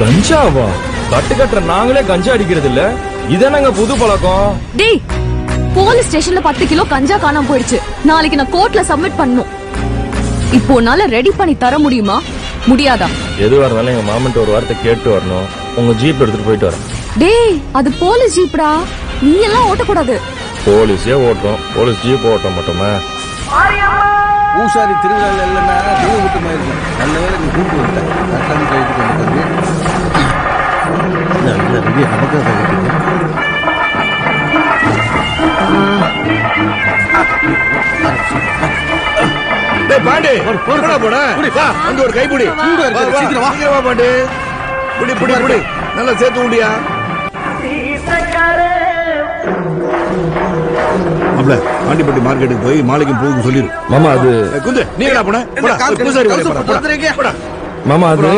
கஞ்சாவா? கட்டு கட்டுற நாங்களே கஞ்சா அடிக்கிறது இல்ல, இதென்னங்க புது பழக்கம்? டேய், போலீஸ் ஸ்டேஷன்ல 10 கிலோ கஞ்சா காணாம போயிடுச்சு. நாளைக்கு நான் கோர்ட்ல சப்மிட் பண்ணனும். இப்போ உன்னால ரெடி பண்ணி தர முடியுமா? முடியாதா? எதுவா இருந்தாலும் எங்க மாமன்ட்ட ஒரு வார்த்தை கேட்டு வரணும். உங்க ஜீப் எடுத்துட்டு போயிட்டு வரேன். டேய், அது போலீஸ் ஜீப்டா, நீ எல்லாம் ஓட்டக்கூடாது. போலீஸே ஓட்டும், போலீஸ் ஜீப் ஓட்ட மாட்டோமா? பூசாரி திருவிழாவில் இல்லைன்னா தெய்வ கூட்டமாக இருக்கும். நல்ல வேலை நீ கூப்பிட்டு வந்துட்டேன். கரெக்டான கைதுக்கு வந்துட்டாங்க. நல்ல ரெடியா நமக்காக கைது. பாண்டி வந்து ஒரு கைப்பிடி சீக்கிரமா பாண்டி. புடி புடி புடி நல்லா சேர்த்து முடியா. பாண்டிப்பட்டி மார்க்கெட்டுக்கு போய் மாலைக்கும் பூவுக்கு சொல்லிடு. மாமா அது குந்து நீ என்ன போன? மாமா அது